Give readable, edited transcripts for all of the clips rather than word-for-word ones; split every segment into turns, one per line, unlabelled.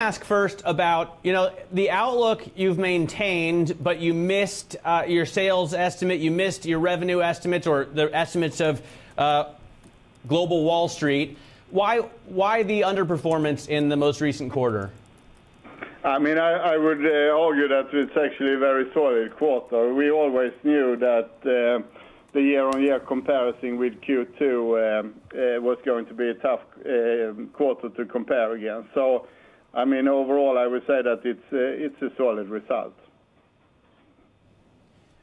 Ask first about, the outlook you've maintained, but you missed your sales estimate, you missed your revenue estimates or the estimates of global Wall Street. Why the underperformance in the most recent quarter?
I mean, I would argue that it's actually a very solid quarter. We always knew that the year-on-year comparison with Q2 was going to be a tough quarter to compare against. So, I mean, overall, I would say that it's a solid result.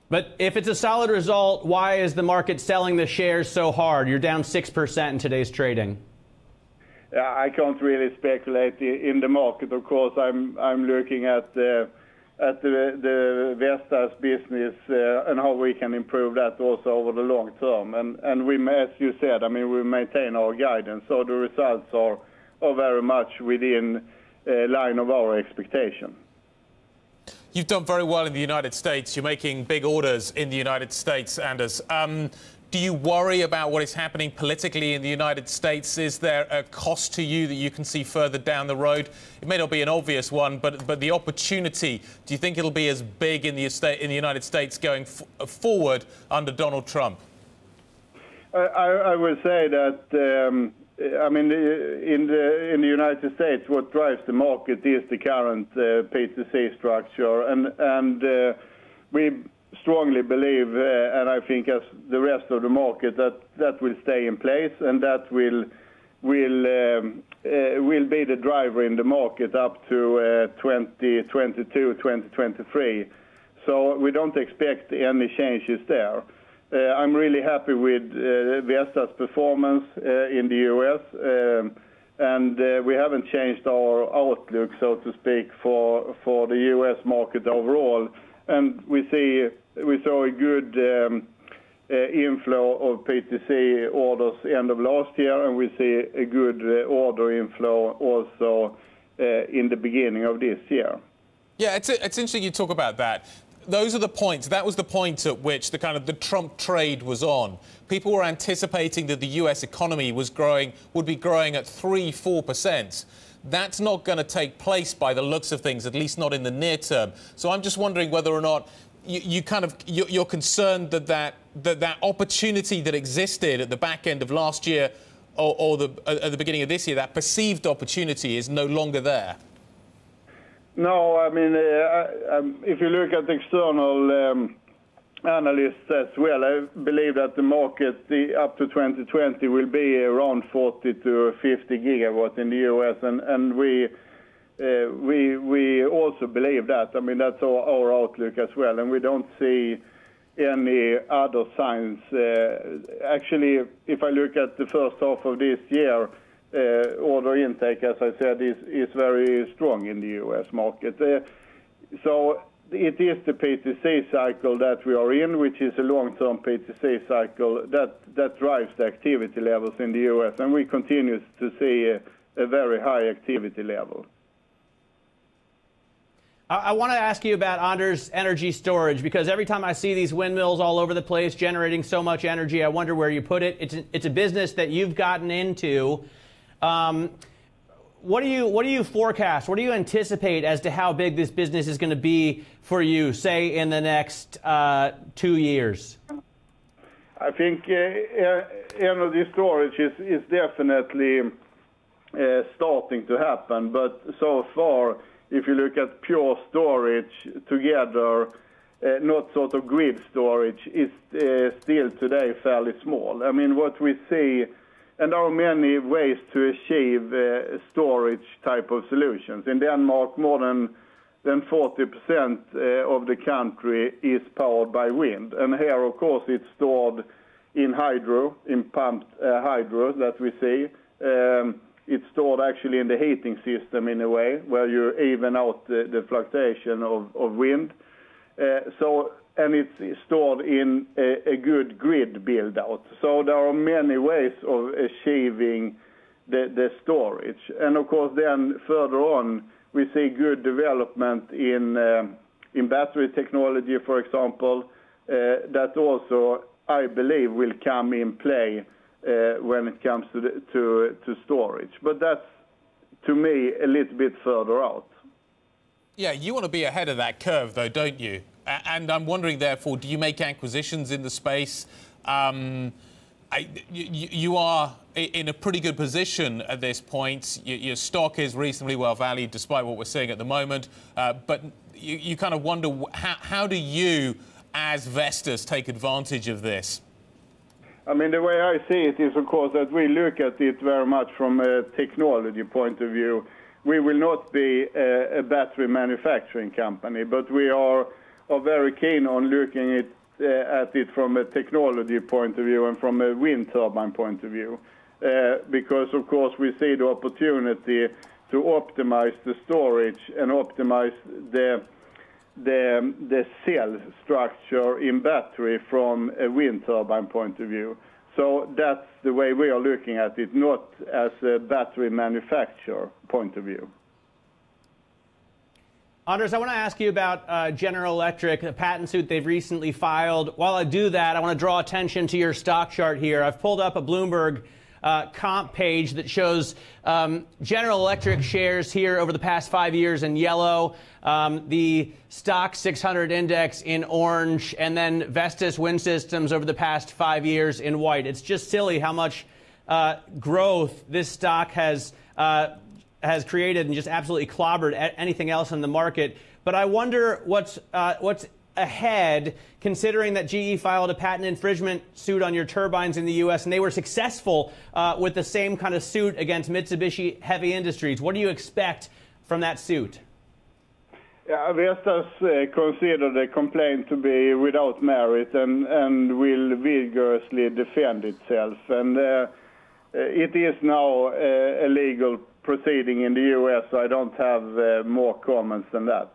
But if it's a solid result, why is the market selling the shares so hard? You're down 6% in today's trading.
I can't really speculate in the market. Of course, I'm looking at the Vestas business and how we can improve that also over the long term. And we, as you said, I mean, we maintain our guidance. So the results are very much within line of our expectation.
You've done very well in the United States. You're making big orders in the United States, Anders. Do you worry about what is happening politically in the United States? Is there a cost to you that you can see further down the road? It may not be an obvious one, but the opportunity, do you think it'll be as big in the United States going forward under Donald Trump?
I would say that, I mean, in the United States, what drives the market is the current PTC structure, and we strongly believe, and I think as the rest of the market, that will stay in place, and that will be the driver in the market up to 2022, 2023. So we don't expect any changes there. I'm really happy with Vestas' performance in the U.S., and we haven't changed our outlook, so to speak, for the U.S. market overall. And we saw a good inflow of PTC orders end of last year, and we see a good order inflow also in the beginning of this year.
Yeah, it's interesting you talk about that. Those are the points. That was the point at which the Trump trade was on. People were anticipating that the U.S. economy would be growing at 3-4%. That's not going to take place by the looks of things, at least not in the near term. So I'm just wondering whether or not you're concerned that opportunity that existed at the back end of last year or at the beginning of this year, that perceived opportunity is no longer there.
No, I mean, if you look at external analysts as well, I believe that the market up to 2020 will be around 40 to 50 gigawatt in the U.S., and we also believe that. I mean, that's our outlook as well, and we don't see any other signs. Actually, if I look at the first half of this year, order intake, as I said, is very strong in the U.S. market. So it is the PTC cycle that we are in, which is a long-term PTC cycle that drives the activity levels in the U.S., and we continue to see a very high activity level.
I want to ask you about Anders energy storage, because every time I see these windmills all over the place generating so much energy, I wonder where you put it. It's a business that you've gotten into. What do you forecast? What do you anticipate as to how big this business is going to be for you, say, in the next 2 years?
I think energy storage is definitely starting to happen, but so far, if you look at pure storage together, not sort of grid storage, is still today fairly small. I mean, what we see, and there are many ways to achieve storage type of solutions. In Denmark, more than 40% of the country is powered by wind. And here, of course, it's stored in hydro, in pumped hydro that we see. It's stored actually in the heating system in a way, where you even out the fluctuation of wind. And it's stored in a good grid build-out. So there are many ways of achieving the storage. And of course, then further on, we see good development in battery technology, for example, that also, I believe, will come in play when it comes to storage. But that's to me, a little bit further out.
Yeah, you want to be ahead of that curve, though, don't you? And I'm wondering, therefore, do you make acquisitions in the space? You are in a pretty good position at this point. Your stock is reasonably well valued, despite what we're seeing at the moment. But you kind of wonder, how do you, as Vestas, take advantage of this?
I mean, the way I see it is, of course, that we look at it very much from a technology point of view. We will not be a battery manufacturing company, but we are very keen on looking at it from a technology point of view and from a wind turbine point of view. Because, of course, we see the opportunity to optimize the storage and optimize the cell structure in battery from a wind turbine point of view. So that's the way we are looking at it, not as a battery manufacturer point of view.
Anders, I want to ask you about General Electric, the patent suit they've recently filed. While I do that, I want to draw attention to your stock chart here. I've pulled up a Bloomberg comp page that shows General Electric shares here over the past 5 years in yellow, the stock 600 index in orange, and then Vestas Wind Systems over the past 5 years in white. It's just silly how much growth this stock has created and just absolutely clobbered anything else in the market. But I wonder what's ahead, considering that GE filed a patent infringement suit on your turbines in the U.S., and they were successful with the same kind of suit against Mitsubishi Heavy Industries. What do you expect from that suit?
Yeah, Vestas consider the complaint to be without merit and will vigorously defend itself. And it is now a legal proceeding in the U.S., so I don't have more comments than that.